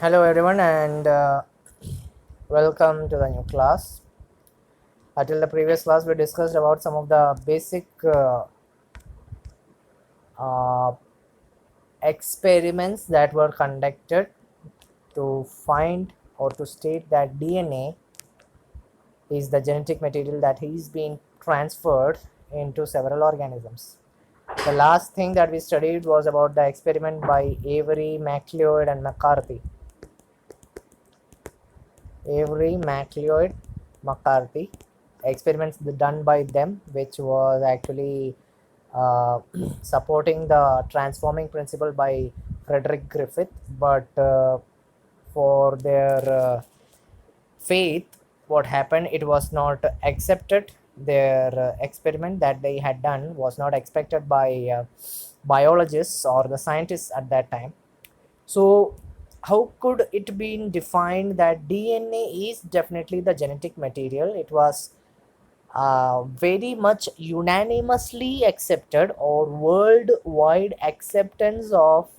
Hello everyone and welcome to the new class. Until the previous class we discussed about some of the basic uh, experiments that were conducted to find or to state that DNA is the genetic material that is being transferred into several organisms. The last thing that we studied was about the experiment by Avery, MacLeod and McCarthy. Avery, MacLeod, McCarthy, experiments done by them, which was actually supporting the transforming principle by Frederick Griffith, but for their faith, what happened? It was not accepted. Their experiment that they had done was not expected by biologists or the scientists at that time. So, how could it be defined that DNA is definitely the genetic material? It was very much unanimously accepted or worldwide acceptance of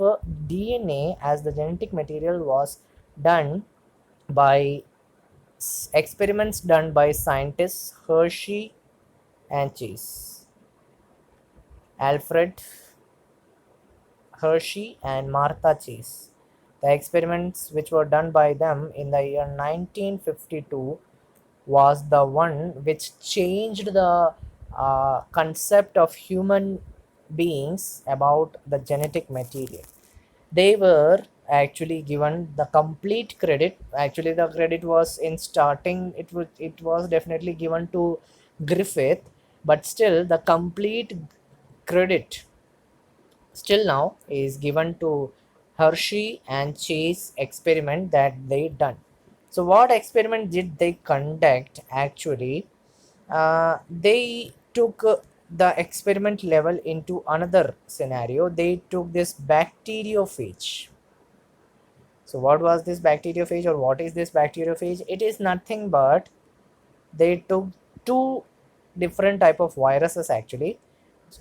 DNA as the genetic material was done by experiments done by scientists Hershey and Chase. Alfred Hershey and Martha Chase. The experiments which were done by them in the year 1952 was the one which changed the concept of human beings about the genetic material. They were actually given the complete credit. Actually, the credit was in starting, it was definitely given to Griffith, but still the complete credit still now is given to Hershey and Chase experiment that they done. So what experiment did they conduct actually? They took the experiment level into another scenario. They took this bacteriophage. So what was this bacteriophage, or what is this bacteriophage? It is nothing but they took two different type of viruses actually.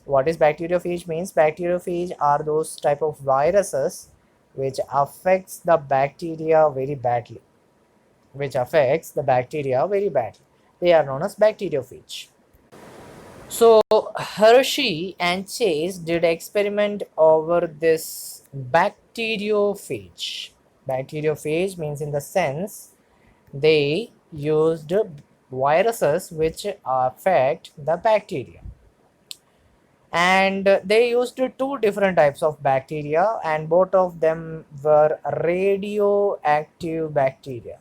What is bacteriophage means? Bacteriophage are those type of viruses which affects the bacteria very badly, they are known as bacteriophage. So Hershey and Chase did experiment over this bacteriophage. Bacteriophage means in the sense they used viruses which affect the bacteria, and they used two different types of bacteria, and both of them were radioactive bacteria.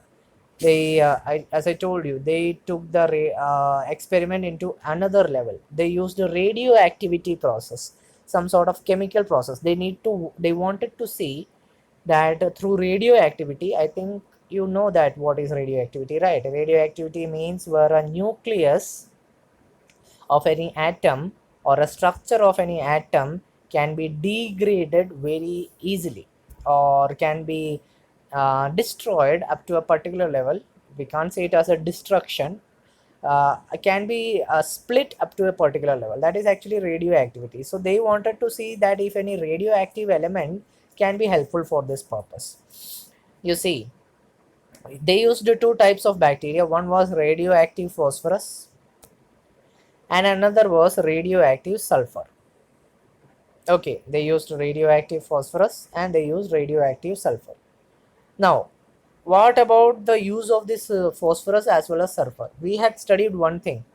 As I told you, they took the experiment into another level. They used a radioactivity process, some sort of chemical process. They wanted to see that through radioactivity, I think you know that what is radioactivity, right? Radioactivity means where a nucleus of any atom or a structure of any atom can be degraded very easily, or can be destroyed up to a particular level. We can't say it as a destruction. Can be split up to a particular level. That is actually radioactivity. So they wanted to see that if any radioactive element can be helpful for this purpose. You see, they used two types of bacteria. One was radioactive phosphorus and another was radioactive sulfur. Okay, they used radioactive phosphorus and they used radioactive sulfur. Now, what about the use of this phosphorus as well as sulfur? We had studied one thing.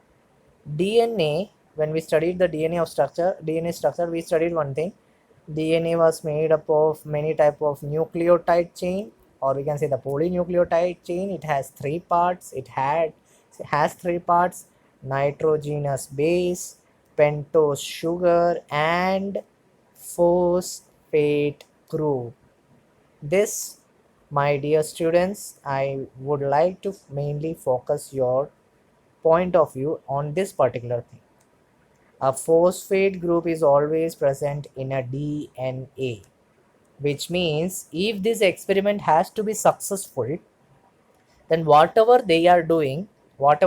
DNA, when we studied the DNA structure, we studied one thing. DNA was made up of many type of nucleotide chain, or we can say the polynucleotide chain. It has three parts. It has three parts: nitrogenous base, pentose sugar, and phosphate group. This, my dear students, I would like to mainly focus your point of view on this particular thing. A phosphate group is always present in a DNA, which means if this experiment has to be successful, then whatever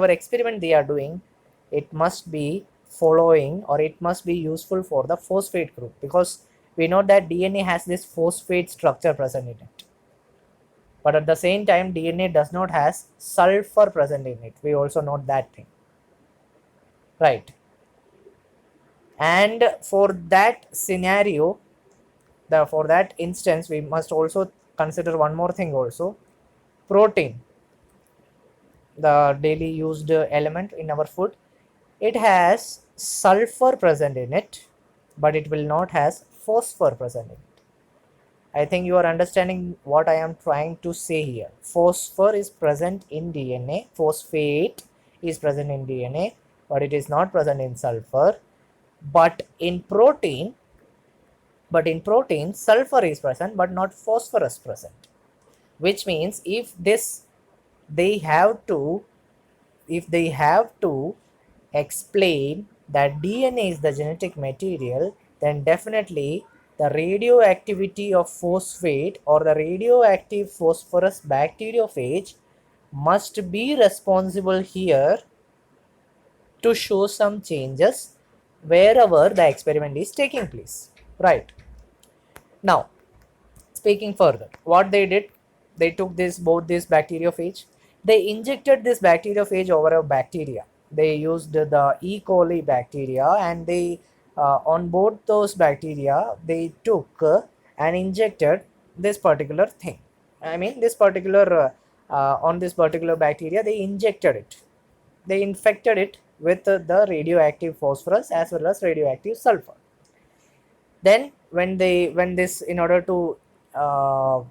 experiment they are doing, it must be following, or it must be useful for the phosphate group, because we know that DNA has this phosphate structure present in it. But at the same time, DNA does not has sulfur present in it. We also note that thing, right? And for that scenario, for that instance, we must also consider one more thing also. Protein, the daily used element in our food, it has sulfur present in it, but it will not has phosphor present in it. I think you are understanding what I am trying to say here. Phosphor is present in DNA, phosphate is present in DNA, but it is not present in sulfur. But in protein, sulfur is present, but not phosphorus present. Which means they have to, if they have to explain that DNA is the genetic material, then definitely the radioactivity of phosphate or the radioactive phosphorus bacteriophage must be responsible here to show some changes wherever the experiment is taking place. Right. Now, speaking further, what they did, they took both this bacteriophage, they injected this bacteriophage over a bacteria. They used the E. coli bacteria, and they on both those bacteria they took and injected this particular thing. I mean, this particular on this particular bacteria, they injected it. They infected it with the radioactive phosphorus as well as radioactive sulfur. Then when this, in order to uh,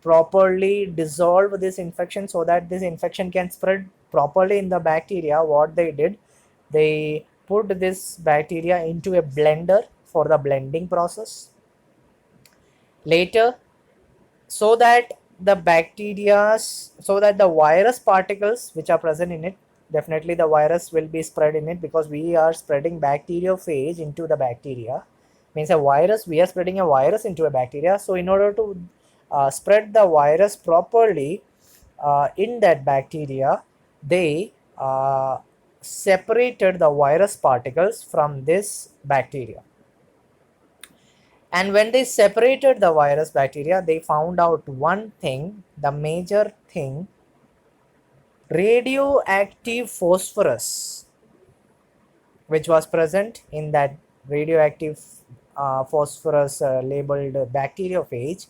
properly dissolve this infection so that this infection can spread properly in the bacteria, what they did, they put this bacteria into a blender for the blending process. Later, so that the so that the virus particles which are present in it, definitely the virus will be spread in it, because we are spreading bacteriophage into the bacteria, means a virus, we are spreading a virus into a bacteria. So in order to spread the virus properly in that bacteria, they separated the virus particles from this bacteria. And when they separated the virus bacteria, they found out one thing, the major thing: radioactive phosphorus, which was present in that radioactive phosphorus labeled bacteriophage,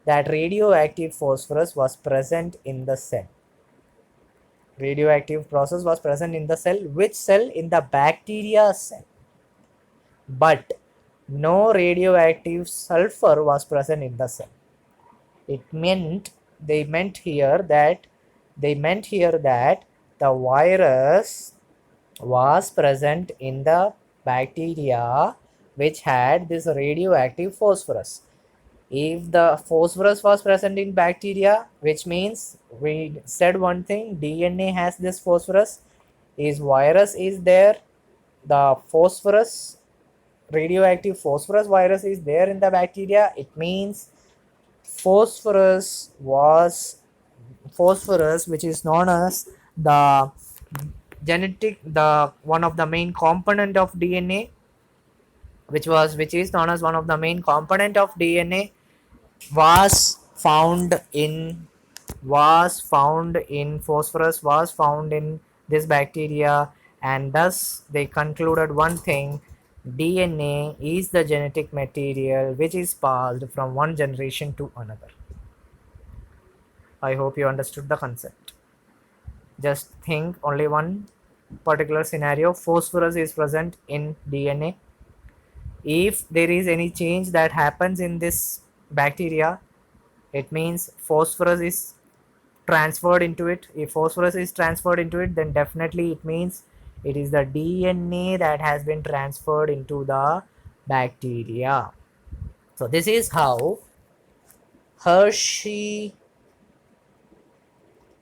that radioactive phosphorus was present in the cell. Radioactive process was present in the cell. Which cell? In the bacteria cell. But no radioactive sulfur was present in the cell. They meant here that the virus was present in the bacteria which had this radioactive phosphorus. If the phosphorus was present in bacteria, which means we said one thing, DNA has this phosphorus, is virus is there, the phosphorus, radioactive phosphorus virus is there in the bacteria, it means phosphorus, which is known as the one of the main component of DNA, which is known as one of the main component of DNA, was found in phosphorus was found in this bacteria. And thus they concluded one thing: DNA is the genetic material which is passed from one generation to another. I hope you understood the concept. Just think only one particular scenario: phosphorus is present in DNA. If there is any change that happens in this bacteria, it means phosphorus is transferred into it. If phosphorus is transferred into it, then definitely it means it is the DNA that has been transferred into the bacteria. So this is how Hershey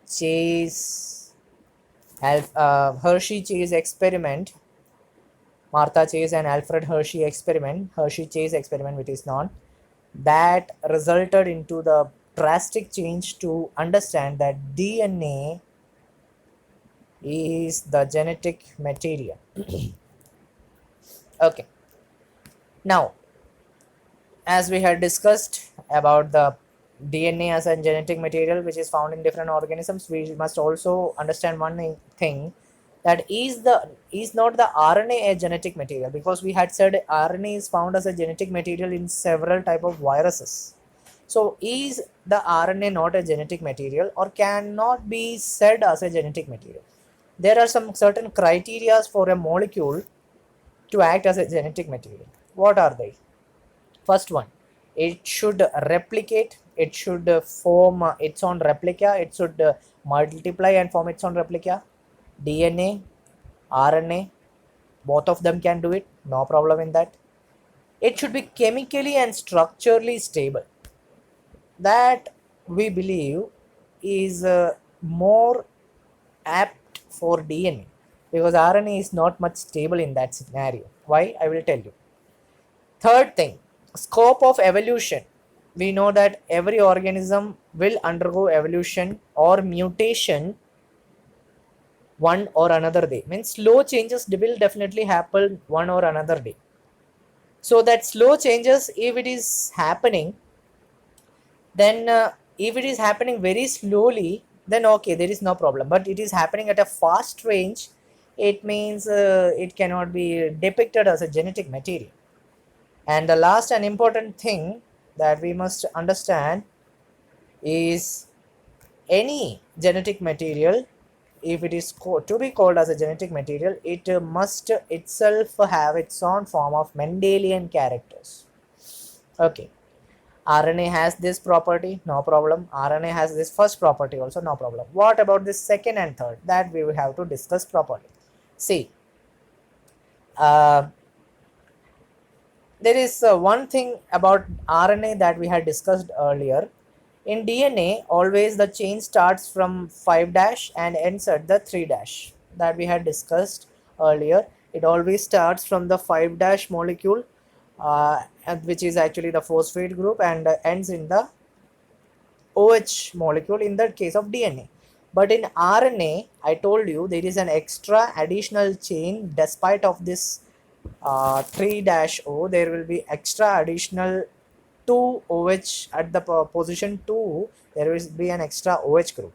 Chase experiment, Martha Chase and Alfred Hershey experiment, Hershey Chase experiment, which is known, that resulted into the drastic change to understand that DNA is the genetic material. Okay. Now, as we had discussed about the DNA as a genetic material which is found in different organisms, we must also understand one thing, that is not the RNA a genetic material, because we had said RNA is found as a genetic material in several type of viruses. So is the RNA not a genetic material or cannot be said as a genetic material? There are some certain criteria for a molecule to act as a genetic material. What are they? First one, it should replicate, it should form its own replica, it should multiply and form its own replica. DNA, RNA, both of them can do it, no problem in that. It should be chemically and structurally stable. That we believe is more apt for DNA, because RNA is not much stable in that scenario. Why? I will tell you. Third thing, scope of evolution. We know that every organism will undergo evolution or mutation one or another day. Means slow changes will definitely happen one or another day. So that slow changes, if it is happening, then if it is happening very slowly, then okay, there is no problem. But it is happening at a fast range, it means it cannot be depicted as a genetic material. And the last and important thing that we must understand is, any genetic material, if it is to be called as a genetic material, it must itself have its own form of Mendelian characters. Okay, RNA has this property, no problem. RNA has this first property also, no problem. What about this second and third? That we will have to discuss properly. See, uh, there is one thing about RNA that we had discussed earlier. In DNA, always the chain starts from 5' and ends at the 3'. That we had discussed earlier. It always starts from the 5' molecule, which is actually the phosphate group, and ends in the OH molecule in the case of DNA. But in RNA, I told you there is an extra additional chain. Despite of this 3' there will be extra additional 2 OH at the position 2. There will be an extra OH group.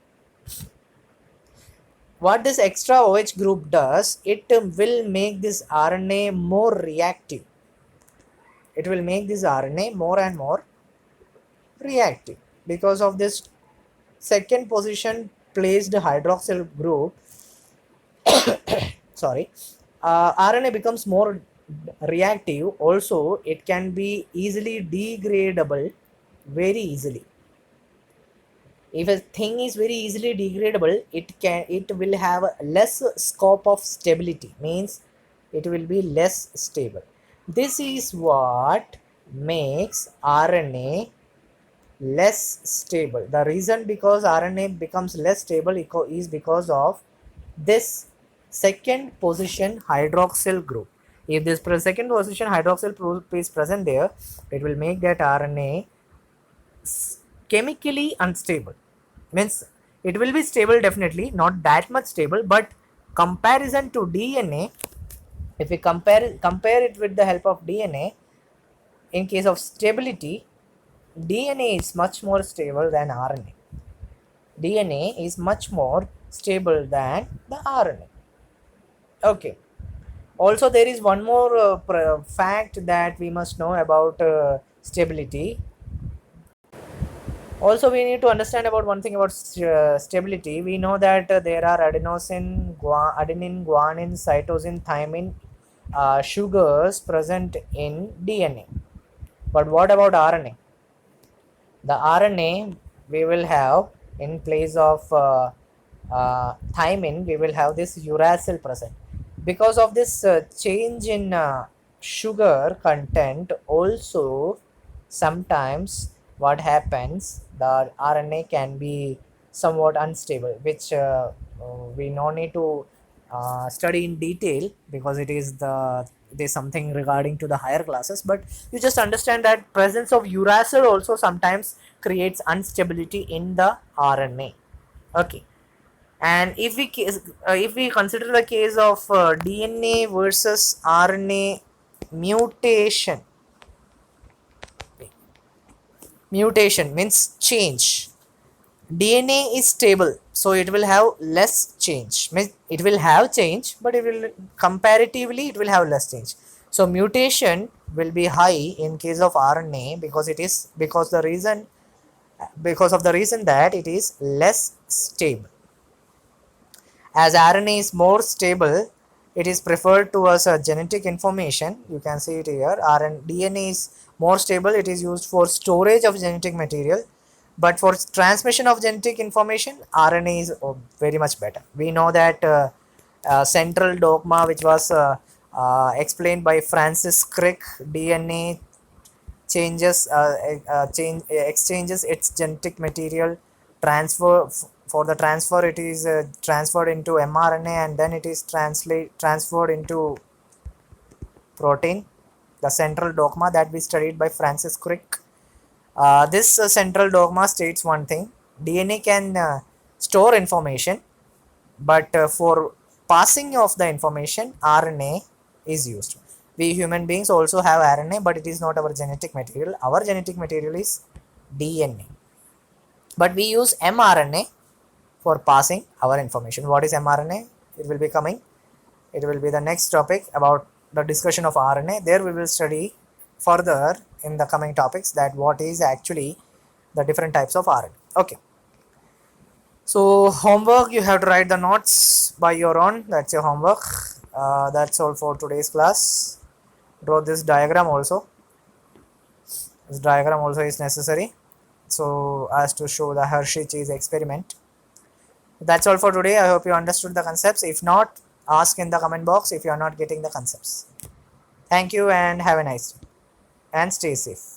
What this extra OH group does, it will make this RNA more reactive. It will make this RNA more and more reactive because of this second position placed hydroxyl group. Sorry, RNA becomes more reactive. Also, it can be easily degradable very easily. If a thing is very easily degradable, it will have less scope of stability, means it will be less stable. This is what makes RNA less stable. The reason because RNA becomes less stable is because of this second position hydroxyl group. If this second position hydroxyl group is present there, it will make that RNA chemically unstable. Means it will be stable, definitely not that much stable, but comparison to DNA, if we compare it with the help of DNA, in case of stability, DNA is much more stable than RNA. DNA is much more stable than the RNA. Okay. Also, there is one more fact that we must know about stability. Also, we need to understand about one thing about stability. We know that there are adenosine, adenine, guanine, cytosine, thymine sugars present in DNA. But what about RNA? The RNA, we will have, in place of thymine, we will have this uracil present. Because of this change in sugar content, also sometimes what happens, the RNA can be somewhat unstable, which we no need to study in detail, because it is something regarding to the higher classes. But you just understand that presence of uracil also sometimes creates instability in the RNA. Okay. And if we consider the case of DNA versus RNA mutation, Mutation means change. DNA is stable, so it will have less change. Means it will have change, but it will comparatively it will have less change. So mutation will be high in case of RNA because it is because of the reason that it is less stable. As RNA is more stable, it is preferred to as a genetic information. You can see it here. DNA is more stable. It is used for storage of genetic material, but for transmission of genetic information, RNA is very much better. We know that central dogma, which was explained by Francis Crick, DNA exchanges its genetic material, for the transfer it is transferred into mRNA, and then it is transferred into protein, the central dogma that we studied by Francis Crick. This central dogma states one thing: DNA can store information, but for passing of the information, RNA is used. We human beings also have RNA, but it is not our genetic material. Our genetic material is DNA, but we use mRNA for passing our information. What is mRNA? It will be coming. It will be the next topic about the discussion of RNA. There we will study further in the coming topics that what is actually the different types of RNA. Okay. So homework, you have to write the notes by your own. That's your homework. That's all for today's class. Draw this diagram also. This diagram also is necessary, so as to show the Hershey cheese experiment. That's all for today. I hope you understood the concepts. If not, ask in the comment box if you are not getting the concepts. Thank you and have a nice day and stay safe.